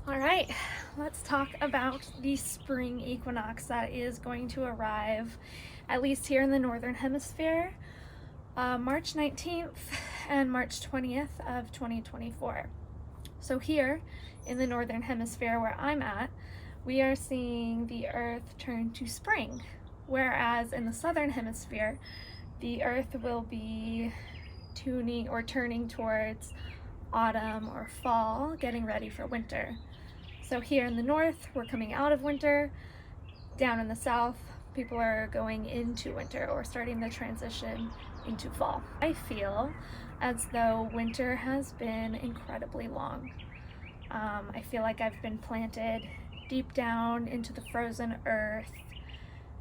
All right, let's talk about the spring equinox that is going to arrive, at least here in the Northern Hemisphere, March 19th and March 20th of 2024. So here in the Northern Hemisphere where I'm at, we are seeing the Earth turn to spring, whereas in the Southern Hemisphere, the Earth will be turning towards autumn or fall, getting ready for winter. So here in the north, we're coming out of winter. Down in the south, people are going into winter or starting the transition into fall. I feel as though winter has been incredibly long. I feel like I've been planted deep down into the frozen earth,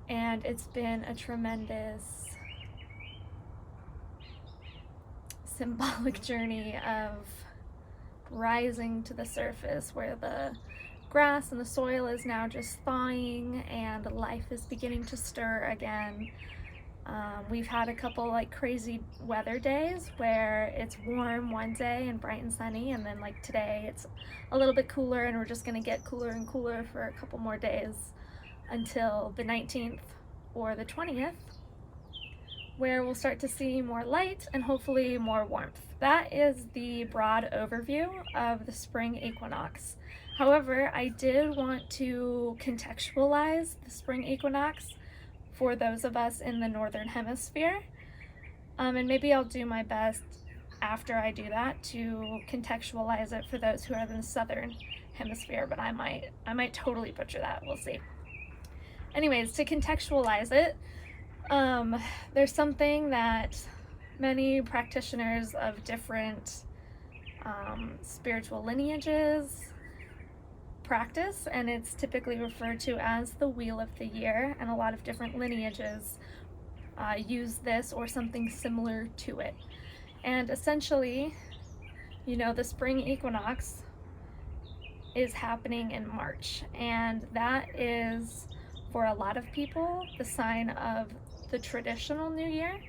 and it's been a tremendous symbolic journey of rising to the surface where the grass and the soil is now just thawing and life is beginning to stir again. We've had a couple like crazy weather days where it's warm one day and bright and sunny, and then like today it's a little bit cooler and we're just gonna get cooler and cooler for a couple more days until the 19th or the 20th, where we'll start to see more light and hopefully more warmth. That is the broad overview of the spring equinox. However, I did want to contextualize the spring equinox for those of us in the Northern Hemisphere. And maybe I'll do my best after I do that to contextualize it for those who are in the Southern Hemisphere, but I might totally butcher that, we'll see. Anyways, to contextualize it, there's something that many practitioners of different spiritual lineages practice, and it's typically referred to as the Wheel of the Year, and a lot of different lineages use this or something similar to it. And essentially, the spring equinox is happening in March, and that is, for a lot of people, the sign of the traditional New Year,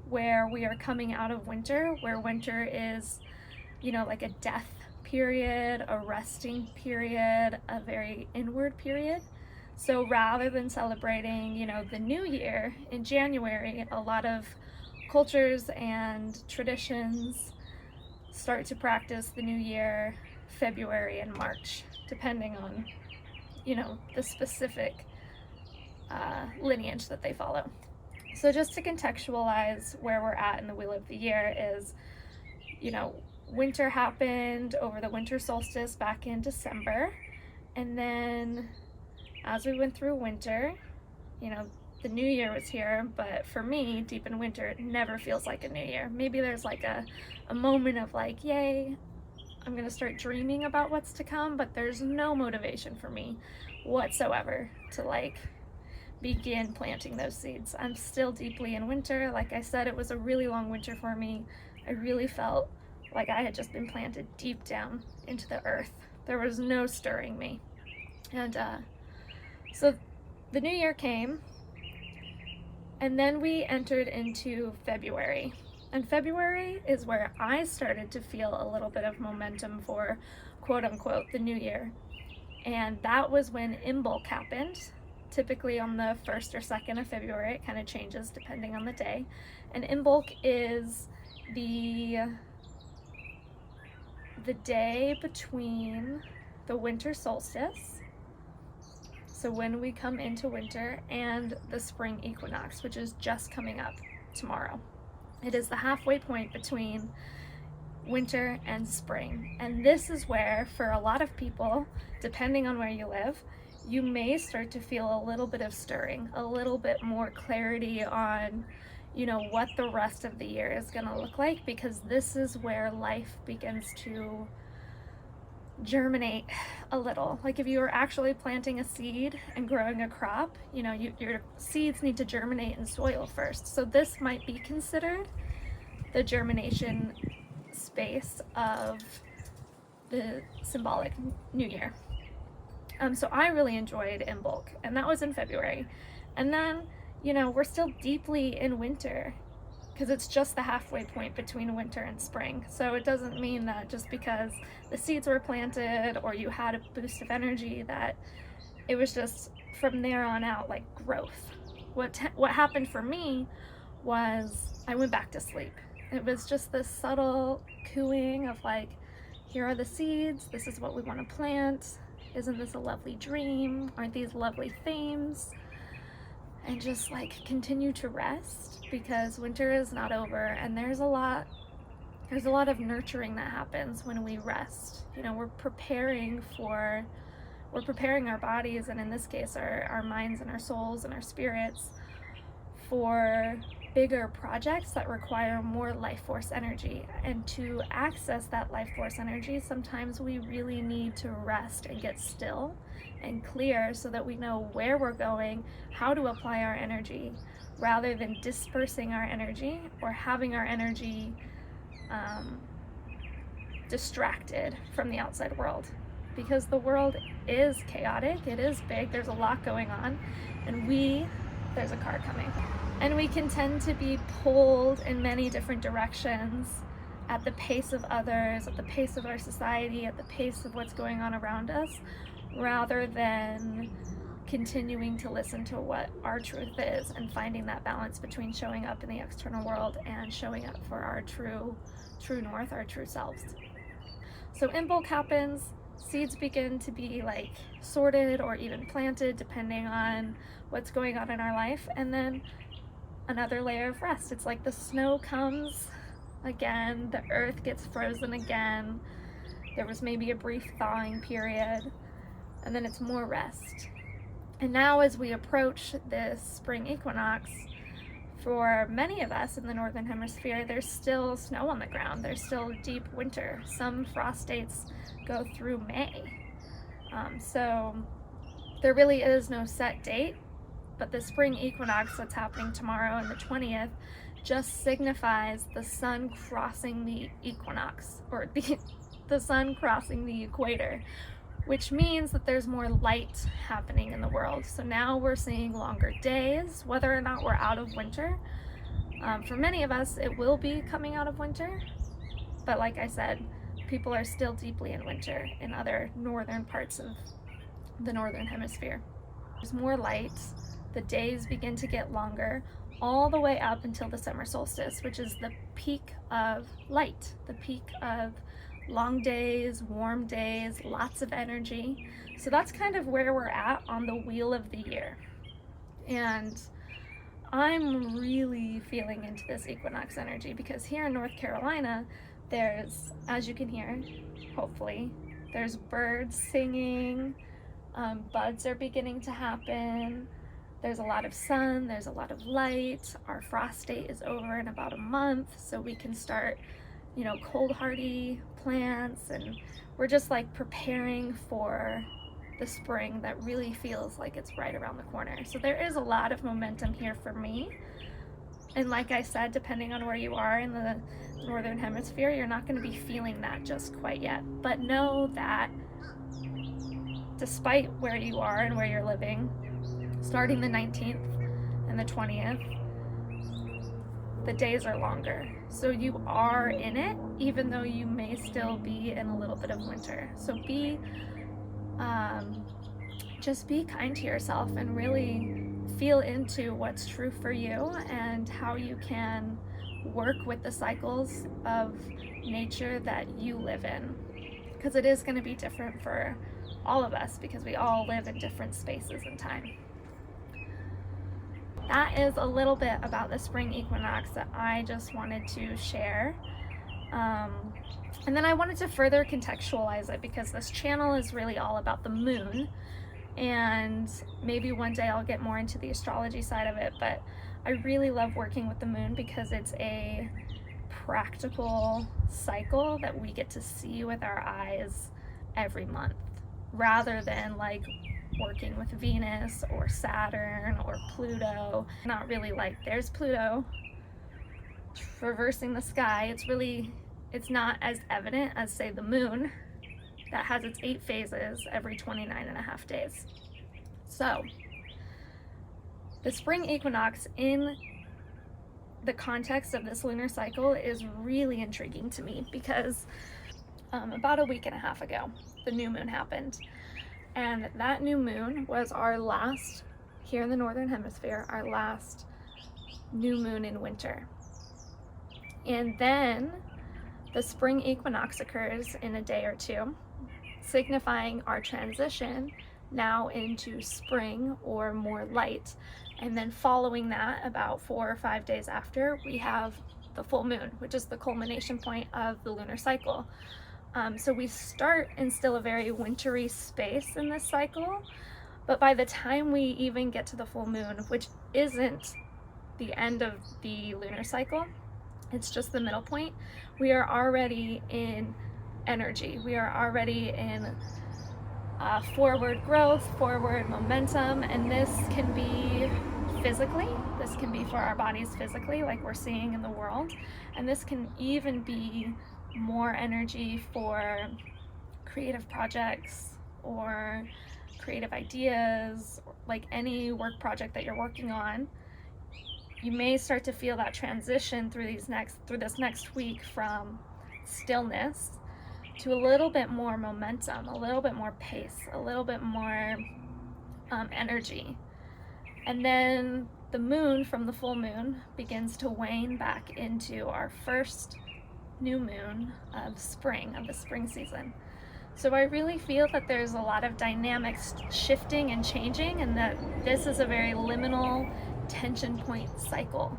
where we are coming out of winter, where winter is, like a death period, a resting period, a very inward period. So rather than celebrating, the new year in January, a lot of cultures and traditions start to practice the new year February and March, depending on, the specific lineage that they follow. So just to contextualize where we're at in the Wheel of the Year is, winter happened over the winter solstice back in December, and then as we went through winter, the new year was here, but for me, deep in winter, it never feels like a new year. Maybe there's like a moment of like, yay, I'm gonna start dreaming about what's to come, but there's no motivation for me whatsoever to like begin planting those seeds. I'm still deeply in winter. Like I said, it was a really long winter for me. I really felt like I had just been planted deep down into the earth. There was no stirring me. And so the new year came, and then we entered into February. And February is where I started to feel a little bit of momentum for quote unquote the new year. And that was when Imbolc happened, typically on the 1st or 2nd of February. It kind of changes depending on the day. And Imbolc is the day between the winter solstice, so when we come into winter, and the spring equinox, which is just coming up tomorrow. It is the halfway point between winter and spring. And this is where, for a lot of people, depending on where you live, you may start to feel a little bit of stirring, a little bit more clarity on, what the rest of the year is going to look like, because this is where life begins to germinate a little. Like if you were actually planting a seed and growing a crop, your seeds need to germinate in soil first. So this might be considered the germination space of the symbolic new year. So I really enjoyed Imbolc, and that was in February. And then, we're still deeply in winter because it's just the halfway point between winter and spring. So it doesn't mean that just because the seeds were planted or you had a boost of energy that it was just from there on out like growth. What happened for me was I went back to sleep. It was just this subtle cooing of like, here are the seeds, this is what we want to plant, isn't this a lovely dream, aren't these lovely themes? And just like continue to rest, because winter is not over, and there's a lot of nurturing that happens when we rest. You know, we're preparing our bodies, and in this case our minds and our souls and our spirits, for bigger projects that require more life force energy. And to access that life force energy, sometimes we really need to rest and get still and clear so that we know where we're going, how to apply our energy, rather than dispersing our energy or having our energy distracted from the outside world. Because the world is chaotic, it is big, there's a lot going on, and there's a car coming. And we can tend to be pulled in many different directions at the pace of others, at the pace of our society, at the pace of what's going on around us, rather than continuing to listen to what our truth is and finding that balance between showing up in the external world and showing up for our true north, our true selves. So in bulk happens, seeds begin to be like sorted or even planted depending on what's going on in our life, and then another layer of rest. It's like the snow comes again, the earth gets frozen again, there was maybe a brief thawing period, and then it's more rest. And now as we approach this spring equinox, for many of us in the Northern Hemisphere, there's still snow on the ground, there's still deep winter. Some frost dates go through May. So there really is no set date, but the spring equinox that's happening tomorrow on the 20th just signifies the sun crossing the equinox, or the sun crossing the equator, which means that there's more light happening in the world. So now we're seeing longer days, whether or not we're out of winter. For many of us, it will be coming out of winter, but like I said, people are still deeply in winter in other northern parts of the Northern Hemisphere. There's more light, the days begin to get longer, all the way up until the summer solstice, which is the peak of light, the peak of long days, warm days, lots of energy. So that's kind of where we're at on the wheel of the year. And I'm really feeling into this equinox energy, because here in North Carolina, there's, as you can hear, hopefully, there's birds singing, buds are beginning to happen, there's a lot of sun, there's a lot of light, our frost date is over in about a month, so we can start, you know, cold hardy plants, and we're just like preparing for the spring that really feels like it's right around the corner. So there is a lot of momentum here for me. And like I said, depending on where you are in the Northern Hemisphere, you're not going to be feeling that just quite yet. But know that despite where you are and where you're living, starting the 19th and the 20th, the days are longer. So you are in it, even though you may still be in a little bit of winter. So just be kind to yourself and really feel into what's true for you and how you can work with the cycles of nature that you live in. Because it is going to be different for all of us, because we all live in different spaces and time. That is a little bit about the spring equinox that I just wanted to share. And then I wanted to further contextualize it, because this channel is really all about the moon, and maybe one day I'll get more into the astrology side of it, but I really love working with the moon because it's a practical cycle that we get to see with our eyes every month, rather than like working with Venus or Saturn or Pluto. Not really like there's Pluto traversing the sky. It's not as evident as, say, the moon that has its 8 phases every 29.5 days. So the spring equinox in the context of this lunar cycle is really intriguing to me because about a week and a half ago, the new moon happened. And that new moon was our last, here in the Northern Hemisphere, our last new moon in winter. And then the spring equinox occurs in a day or two, signifying our transition now into spring or more light. And then following that, about 4 or 5 days after, we have the full moon, which is the culmination point of the lunar cycle. So we start in still a very wintry space in this cycle, but by the time we even get to the full moon, which isn't the end of the lunar cycle, it's just the middle point, we are already in energy. We are already in forward growth, forward momentum, and this can be physically, this can be for our bodies physically, like we're seeing in the world, and this can even be more energy for creative projects or creative ideas, like any work project that you're working on. You may start to feel that transition through this next week from stillness to a little bit more momentum, a little bit more pace, a little bit more energy. And then the moon from the full moon begins to wane back into our first new moon of spring, of the spring season. So I really feel that there's a lot of dynamics shifting and changing, and that this is a very liminal tension point cycle.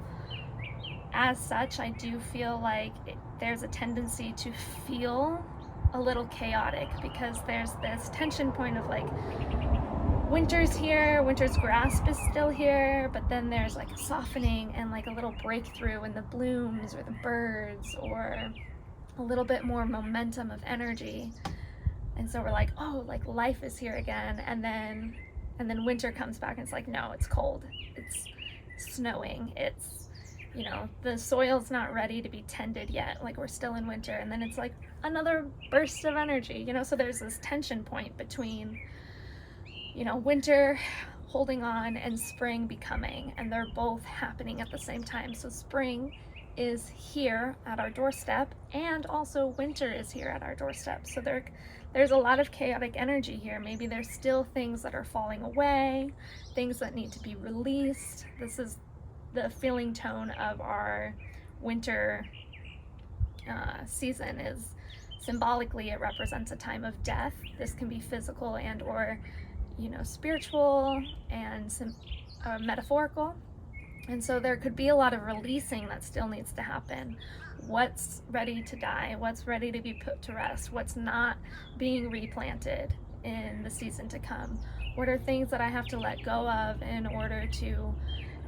As such, I do feel like there's a tendency to feel a little chaotic because there's this tension point of like, winter's here, winter's grasp is still here, but then there's like a softening and like a little breakthrough in the blooms or the birds, or a little bit more momentum of energy. And so we're like, oh, like life is here again. And then winter comes back and it's like, no, it's cold, it's snowing, it's, you know, the soil's not ready to be tended yet, like we're still in winter. And then it's like another burst of energy, you know. So there's this tension point between, you know, winter holding on and spring becoming, and they're both happening at the same time. So spring is here at our doorstep, and also winter is here at our doorstep. So there's a lot of chaotic energy here. Maybe there's still things that are falling away, things that need to be released. This is the feeling tone of our winter season. Is symbolically, it represents a time of death. This can be physical and or, you know, spiritual and metaphorical. And so there could be a lot of releasing that still needs to happen. What's ready to die? What's ready to be put to rest? What's not being replanted in the season to come? What are things that I have to let go of in order to,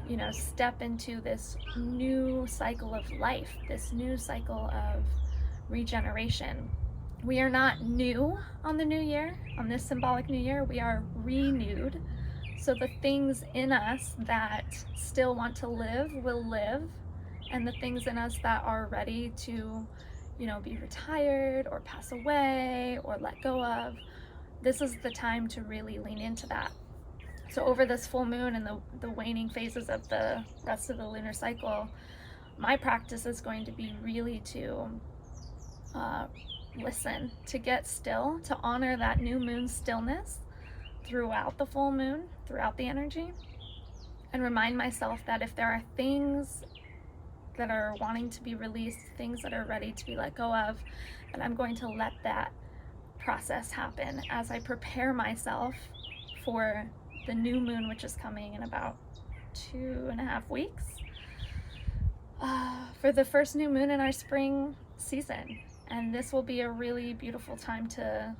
you know, step into this new cycle of life, this new cycle of regeneration? We are not new on the new year, on this symbolic new year. We are renewed. So the things in us that still want to live will live, and the things in us that are ready to, you know, be retired or pass away or let go of, this is the time to really lean into that. So over this full moon and the waning phases of the rest of the lunar cycle, my practice is going to be really to listen, to get still, to honor that new moon stillness throughout the full moon, throughout the energy, and remind myself that if there are things that are wanting to be released, things that are ready to be let go of, then I'm going to let that process happen as I prepare myself for the new moon, which is coming in about 2.5 weeks, for the first new moon in our spring season. And this will be a really beautiful time to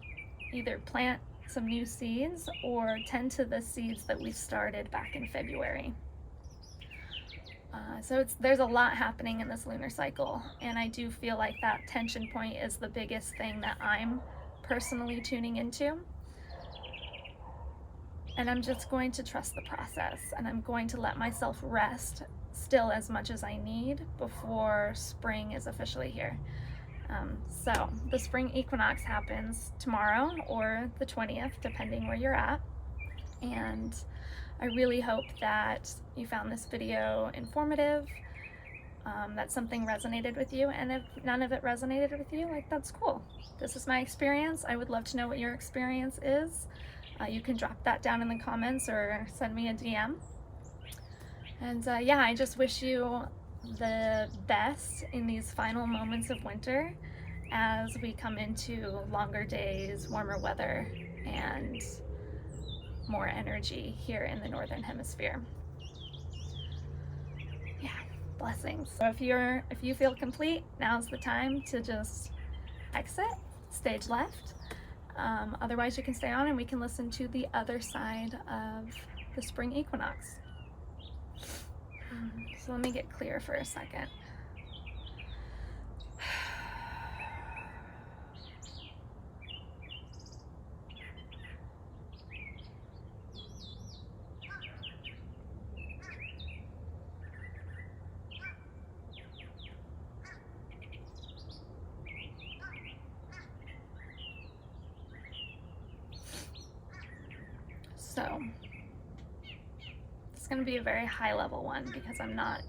either plant some new seeds or tend to the seeds that we started back in February. So there's a lot happening in this lunar cycle, and I do feel like that tension point is the biggest thing that I'm personally tuning into. And I'm just going to trust the process, and I'm going to let myself rest still as much as I need before spring is officially here. So the spring equinox happens tomorrow or the 20th, depending where you're at. And I really hope that you found this video informative that something resonated with you, and if none of it resonated with you, like, that's cool. This is my experience. I would love to know what your experience is. You can drop that down in the comments or send me a DM. And yeah, I just wish you the best in these final moments of winter as we come into longer days, warmer weather, and more energy here in the Northern Hemisphere. Yeah, blessings. So if you feel complete, now's the time to just exit, stage left. Otherwise you can stay on and we can listen to the other side of the spring equinox. So let me get clear for a second. So it's going to be a very high level one because I'm not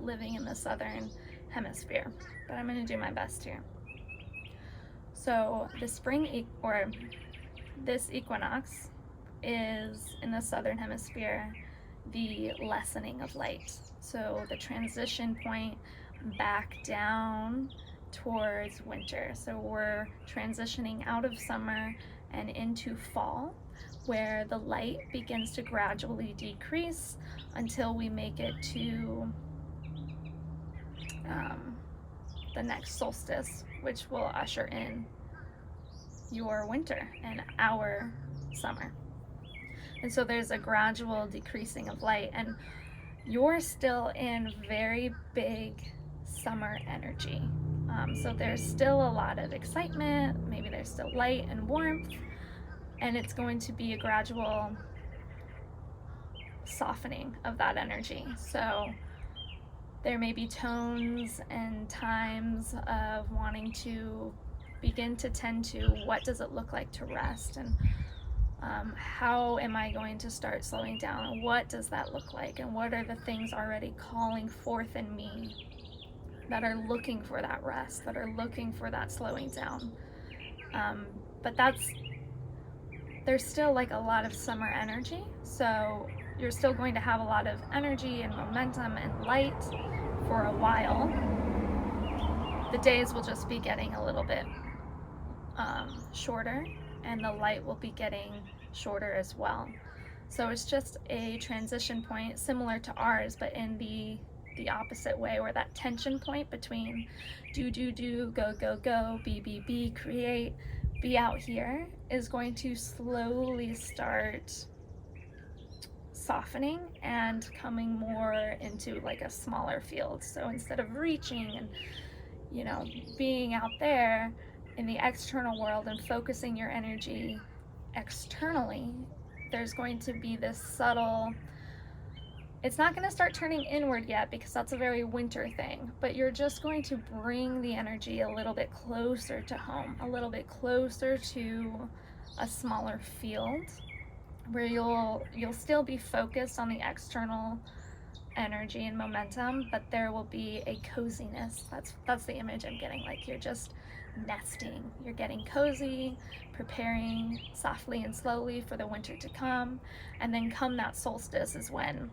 living in the Southern Hemisphere, but I'm going to do my best here. So the this equinox is in the Southern Hemisphere, the lessening of light. So the transition point back down towards winter. So we're transitioning out of summer and into fall, where the light begins to gradually decrease until we make it to the next solstice, which will usher in your winter and our summer. And so there's a gradual decreasing of light, and you're still in very big summer energy. So there's still a lot of excitement, maybe there's still light and warmth, and it's going to be a gradual softening of that energy. So there may be tones and times of wanting to begin to tend to what does it look like to rest, and how am I going to start slowing down, and what does that look like, and what are the things already calling forth in me that are looking for that rest, that are looking for that slowing down. But there's still like a lot of summer energy, so you're still going to have a lot of energy and momentum and light for a while. The days will just be getting a little bit shorter, and the light will be getting shorter as well. So it's just a transition point similar to ours, but in the opposite way, where that tension point between do, go, go, be, create, be out here is going to slowly start softening and coming more into like a smaller field. So instead of reaching and, you know, being out there in the external world and focusing your energy externally, there's going to be this subtle, it's not going to start turning inward yet because that's a very winter thing, but you're just going to bring the energy a little bit closer to home, a little bit closer to a smaller field, where you'll still be focused on the external energy and momentum, but there will be a coziness. That's the image I'm getting. Like you're just nesting, you're getting cozy, preparing softly and slowly for the winter to come, and then come that solstice is when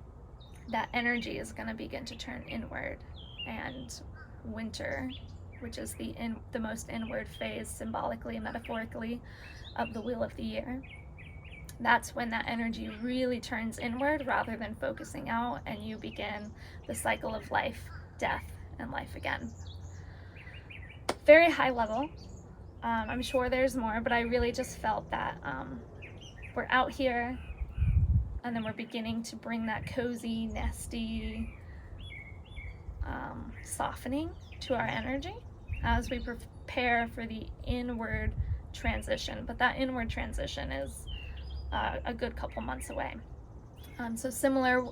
that energy is going to begin to turn inward, and winter, which is the most inward phase symbolically and metaphorically of the wheel of the year, that's when that energy really turns inward rather than focusing out, and you begin the cycle of life, death, and life again. Very high level. I'm sure there's more, but I really just felt that we're out here and then we're beginning to bring that cozy, nesty softening to our energy as we prepare for the inward transition. But that inward transition is a good couple months away. So similar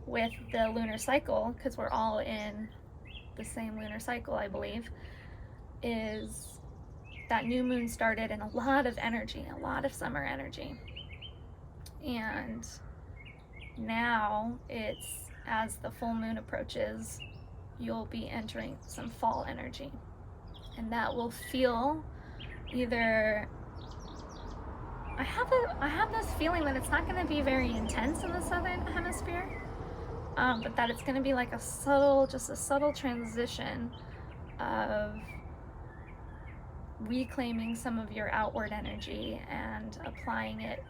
with the lunar cycle, because we're all in the same lunar cycle, I believe, is that new moon started in a lot of energy, a lot of summer energy. And now it's, as the full moon approaches, you'll be entering some fall energy. And that will feel either, I have this feeling that it's not going to be very intense in the Southern Hemisphere, but that it's going to be like a subtle transition of reclaiming some of your outward energy and applying it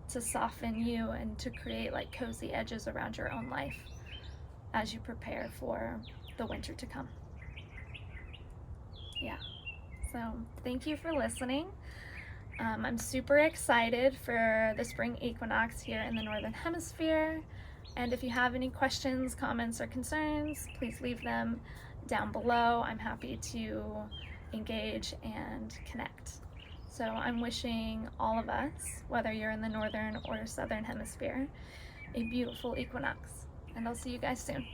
to soften you and to create like cozy edges around your own life as you prepare for the winter to come. Yeah, so thank you for listening. I'm super excited for the spring equinox here in the Northern Hemisphere, and if you have any questions, comments, or concerns, please leave them down below. I'm happy to engage and connect. So I'm wishing all of us, whether you're in the Northern or Southern Hemisphere, a beautiful equinox, and I'll see you guys soon.